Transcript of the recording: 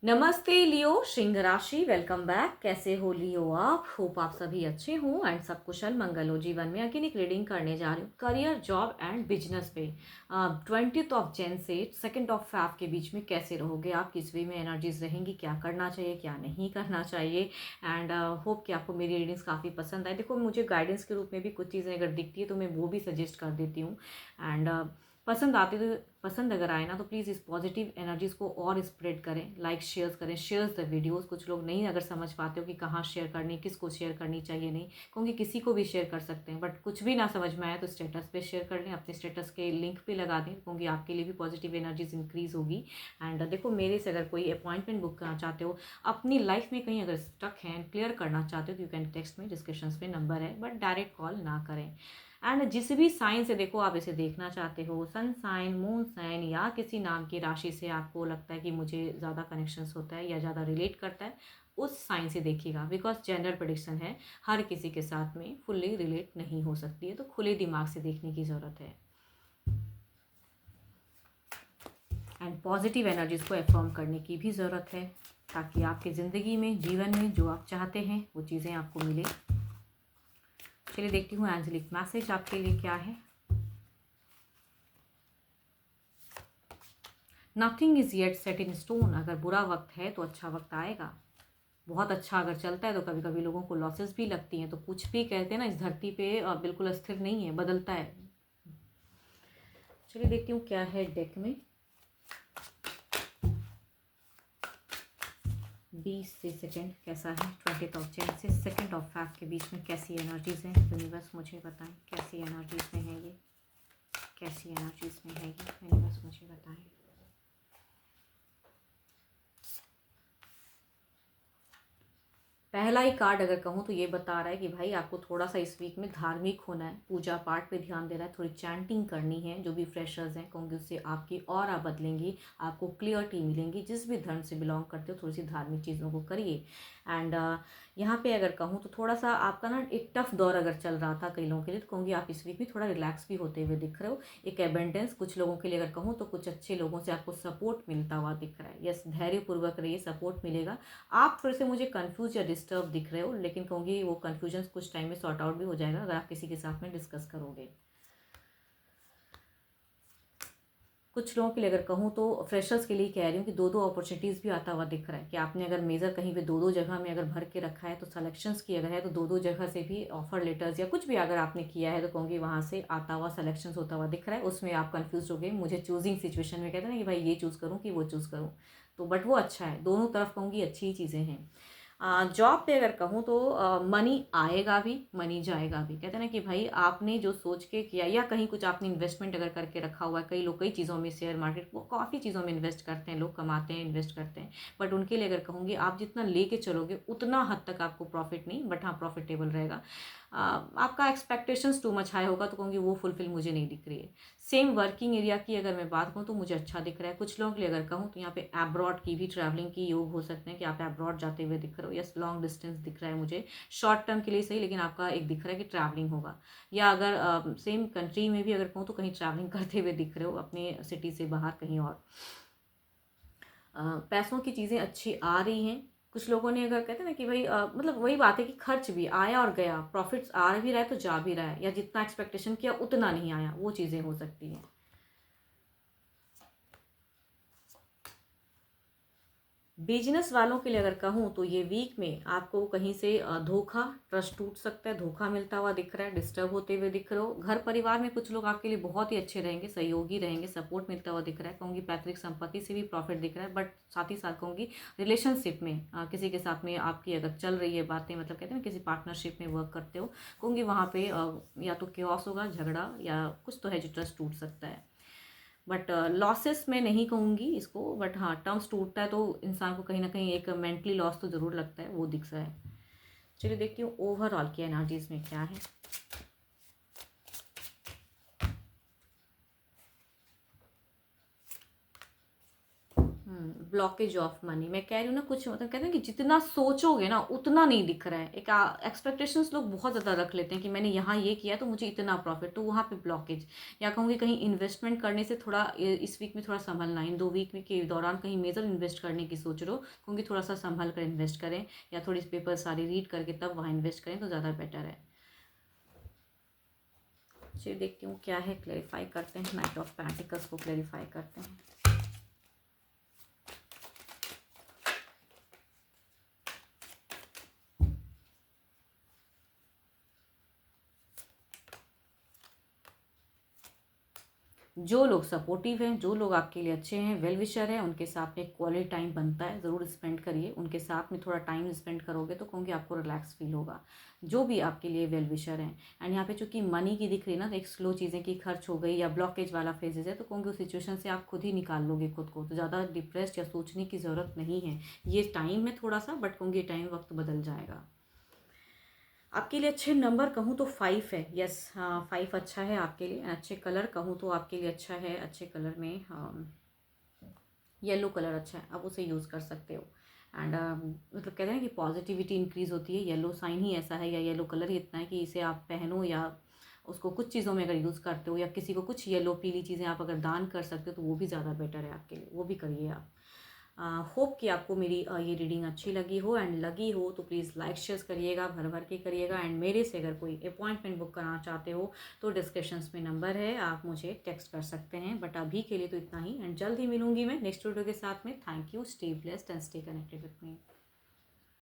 नमस्ते लियो, सिंह राशि। Welcome back. कैसे हो लियो आप? होप आप सभी अच्छे हो एंड सब कुशल मंगल हो जीवन में। अगेन एक रीडिंग करने जा रही हूँ करियर, जॉब एंड बिजनेस पे। 20 से 2 के बीच में कैसे रहोगे आप, किस वे में एनर्जीज रहेंगी, क्या करना चाहिए क्या नहीं करना चाहिए। एंड होप कि आपको मेरी रीडिंग्स काफ़ी पसंद आए। देखो, मुझे गाइडेंस के रूप में भी कुछ चीज़ें अगर दिखती है तो मैं वो भी सजेस्ट कर देती हूँ। एंड पसंद आती तो पसंद अगर आए ना तो प्लीज़ इस पॉजिटिव एनर्जीज को और स्प्रेड करें, लाइक शेयर्स करें, शेयर्स द वीडियोस। कुछ लोग नहीं अगर समझ पाते हो कि कहाँ शेयर करनी, किसको शेयर करनी चाहिए, नहीं क्योंकि किसी को भी शेयर कर सकते हैं, बट कुछ भी ना समझ में आए तो स्टेटस पे शेयर कर लें, अपने स्टेटस के लिंक पे लगा दें, क्योंकि आपके लिए भी पॉजिटिव एनर्जीज इंक्रीज होगी। एंड देखो, मेरे से अगर कोई अपॉइंटमेंट बुक करना चाहते हो, अपनी लाइफ में कहीं अगर स्टक हैं, क्लियर करना चाहते हो, तो यू कैन टेक्स्ट में, डिस्क्रिप्शन में नंबर है, बट डायरेक्ट कॉल ना करें। एंड जिस भी साइन से देखो आप इसे देखना चाहते हो, सन साइन, मून साइन या किसी नाम की राशि से आपको लगता है कि मुझे ज़्यादा कनेक्शंस होता है या ज़्यादा रिलेट करता है, उस साइन से देखिएगा। बिकॉज जेंडर प्रेडिक्शन है, हर किसी के साथ में फुल्ली रिलेट नहीं हो सकती है, तो खुले दिमाग से देखने की ज़रूरत है। एंड पॉजिटिव एनर्जीज को एफर्म करने की भी ज़रूरत है, ताकि आपकी ज़िंदगी में, जीवन में जो आप चाहते हैं वो चीज़ें आपको मिले। चलिए देखती हूँ एंजेलिक मैसेज आपके लिए क्या है। Nothing is yet set in stone. अगर बुरा वक्त है तो अच्छा वक्त आएगा। बहुत अच्छा अगर चलता है तो कभी कभी लोगों को लॉसेस भी लगती हैं। तो कुछ भी कहते हैं ना, इस धरती पे बिल्कुल अस्थिर नहीं है, बदलता है। चलिए देखती हूँ क्या है डेक में। 20 से सेकंड कैसा है, 20 से 2 के बीच में कैसी एनर्जीज हैं यूनिवर्स, मुझे बताएं। कैसी एनर्जीज में है ये, कैसी एनर्जीज में है ये यूनिवर्स, मुझे बताएं। पहला ही कार्ड अगर कहूँ तो ये बता रहा है कि भाई आपको थोड़ा सा इस वीक में धार्मिक होना है, पूजा पाठ पे ध्यान देना है, थोड़ी चैंटिंग करनी है। जो भी फ्रेशर्स हैं, क्योंकि उससे आपकी ऑरा बदलेंगी, आपको क्लियरिटी मिलेंगी। जिस भी धर्म से बिलोंग करते हो, थोड़ी सी धार्मिक चीज़ों को करिए। एंड यहाँ पे अगर कहूँ तो थोड़ा सा आपका ना एक टफ दौर अगर चल रहा था कई लोगों के लिए, तो कहूँगी आप इस वीक में थोड़ा रिलैक्स भी होते हुए दिख रहे हो। एक एबेंडेंस कुछ लोगों के लिए अगर कहूँ तो कुछ अच्छे लोगों से आपको सपोर्ट मिलता हुआ दिख रहा है। यस, धैर्यपूर्वक रहिए, सपोर्ट मिलेगा। आप थोड़े से मुझे कंफ्यूज या डिस्टर्ब दिख रहे हो, लेकिन कहूँगी वो कन्फ्यूजन कुछ टाइम में सॉर्ट आउट भी हो जाएगा अगर आप किसी के साथ में डिस्कस करोगे। कुछ लोगों के लिए अगर कहूँ तो फ्रेशर्स के लिए कह रही हूँ कि दो दो अपॉर्चुनिटीज़ भी आता हुआ दिख रहा है कि आपने अगर मेजर कहीं पे दो दो जगह में अगर भर के रखा है, तो सिलेक्शंस की अगर है तो दो दो जगह से भी ऑफर लेटर्स या कुछ भी अगर आपने किया है तो कहूँगी वहाँ से आता हुआ सिलेक्शंस होता हुआ दिख रहा है। उसमें आप कन्फ्यूज हो गए, मुझे चूजिंग सिचुएशन में कहते हैं ना कि भाई ये चूज़ करूँ कि वो चूज़ करूँ, तो बट वो अच्छा है, दोनों तरफ कहूँगी अच्छी ही चीज़ें हैं। जॉब पे अगर कहूँ तो मनी आएगा भी, मनी जाएगा भी। कहते हैं ना कि भाई आपने जो सोच के किया, या कहीं कुछ आपने इन्वेस्टमेंट अगर करके रखा हुआ है, कई लोग कई चीज़ों में, शेयर मार्केट, वो काफ़ी चीज़ों में इन्वेस्ट करते हैं, लोग कमाते हैं, इन्वेस्ट करते हैं। बट उनके लिए अगर कहूँगी आप जितना लेके चलोगे उतना हद तक आपको प्रॉफिट नहीं, बट हाँ प्रॉफिटेबल रहेगा। आपका एक्सपेक्टेशंस टू मच हाई होगा तो कहूँगी वो फुलफिल मुझे नहीं दिख रही है। सेम वर्किंग एरिया की अगर मैं बात करूँ तो मुझे अच्छा दिख रहा है। कुछ लोगों के लिए अगर कहूँ तो यहाँ पे अब्रॉड की भी ट्रैवलिंग की योग हो सकते हैं कि आप अब्रॉड जाते हुए दिख रहे हो। यस, लॉन्ग डिस्टेंस दिख रहा है मुझे, शॉर्ट टर्म के लिए सही, लेकिन आपका एक दिख रहा है कि ट्रैवलिंग होगा। या अगर सेम कंट्री में भी अगर कहूँ तो कहीं ट्रैवलिंग करते हुए दिख रहे हो, अपने सिटी से बाहर कहीं और। पैसों की चीज़ें अच्छी आ रही हैं। कुछ लोगों ने अगर कहते हैं ना कि भाई मतलब वही बात है कि खर्च भी आया और गया, प्रॉफिट्स आ भी रहा है तो जा भी रहा है, या जितना एक्सपेक्टेशन किया उतना नहीं आया, वो चीज़ें हो सकती हैं। बिजनेस वालों के लिए अगर कहूँ तो ये वीक में आपको कहीं से धोखा, ट्रस्ट टूट सकता है, धोखा मिलता हुआ दिख रहा है, डिस्टर्ब होते हुए दिख रहे हो। घर परिवार में कुछ लोग आपके लिए बहुत ही अच्छे रहेंगे, सहयोगी रहेंगे, सपोर्ट मिलता हुआ दिख रहा है। कहूँगी पैतृक संपत्ति से भी प्रॉफिट दिख रहा है, बट साथ ही साथ कहूँगी रिलेशनशिप में किसी के साथ में आपकी अगर चल रही है बातें, मतलब कहते हैं ना किसी पार्टनरशिप में वर्क करते हो, कहूँगी वहाँ पे या तो केओस होगा, झगड़ा, या कुछ तो है जो ट्रस्ट टूट सकता है। बट लॉसेस मैं नहीं कहूँगी इसको, बट हाँ टर्म्स टूटता है तो इंसान को कहीं ना कहीं एक मेंटली लॉस तो ज़रूर लगता है, वो दिख रहा है। चलिए देखती हूँ ओवरऑल की एनर्जीज में क्या है। ब्लॉकेज ऑफ मनी, मैं कह रही हूँ ना, कुछ मतलब कहते हैं कि जितना सोचोगे ना उतना नहीं दिख रहा है। एक एक्सपेक्टेशंस लोग बहुत ज़्यादा रख लेते हैं कि मैंने यहाँ ये किया तो मुझे इतना प्रॉफिट, तो वहाँ पे ब्लॉकेज। या कहूँगी कहीं इन्वेस्टमेंट करने से थोड़ा इस वीक में थोड़ा संभलना, इन 2 वीक में के दौरान कहीं मेजर इन्वेस्ट करने की सोच रहे हो, क्योंकि थोड़ा सा संभल कर इन्वेस्ट करें, या थोड़ी पेपर सारी रीड करके तब वहाँ इन्वेस्ट करें तो ज़्यादा बेटर है। चलिए देखती हूँ क्या है, क्लेरिफाई करते हैं, नाइट ऑफ पेंटिकल्स को क्लेरिफाई करते हैं। जो लोग सपोर्टिव हैं, जो लोग आपके लिए अच्छे हैं, वेल विशर हैं, उनके साथ में क्वालिटी टाइम बनता है, ज़रूर स्पेंड करिए उनके साथ में। थोड़ा टाइम स्पेंड करोगे तो कहूँगी आपको रिलैक्स फील होगा, जो भी आपके लिए वेल विशर हैं। एंड यहाँ पे चूंकि मनी की दिख रही है ना, तो एक स्लो चीज़ें की खर्च हो गई या ब्लॉकेज वाला फेजेस है, तो कहूँगी उस सिचुएशन से आप खुद ही निकाल लोगे खुद को, तो ज़्यादा डिप्रेस्ड या सोचने की ज़रूरत नहीं है। ये टाइम है थोड़ा सा, बट कहूँगी टाइम वक्त बदल जाएगा। आपके लिए अच्छे नंबर कहूँ तो 5 है, यस हाँ 5 अच्छा है आपके लिए। अच्छे कलर कहूँ तो आपके लिए अच्छा है, अच्छे कलर में येलो कलर अच्छा है, आप उसे यूज़ कर सकते हो। एंड मतलब कहते हैं कि पॉजिटिविटी इंक्रीज़ होती है, येलो साइन ही ऐसा है या येलो कलर ही इतना है कि इसे आप पहनो, या उसको कुछ चीज़ों में अगर यूज़ करते हो, या किसी को कुछ येलो पीली चीज़ें आप अगर दान कर सकते हो तो वो भी ज़्यादा बेटर है आपके लिए, वो भी करिए आप। होप कि आपको मेरी ये रीडिंग अच्छी लगी हो, एंड लगी हो तो प्लीज़ लाइक शेयर करिएगा, भर भर के करिएगा। एंड मेरे से अगर कोई अपॉइंटमेंट बुक कराना चाहते हो तो डिस्क्रिप्शंस में नंबर है, आप मुझे टेक्स्ट कर सकते हैं। बट अभी के लिए तो इतना ही, एंड जल्द ही मिलूंगी मैं नेक्स्ट वीडियो के साथ में। Thank you, stay blessed and stay connected with me.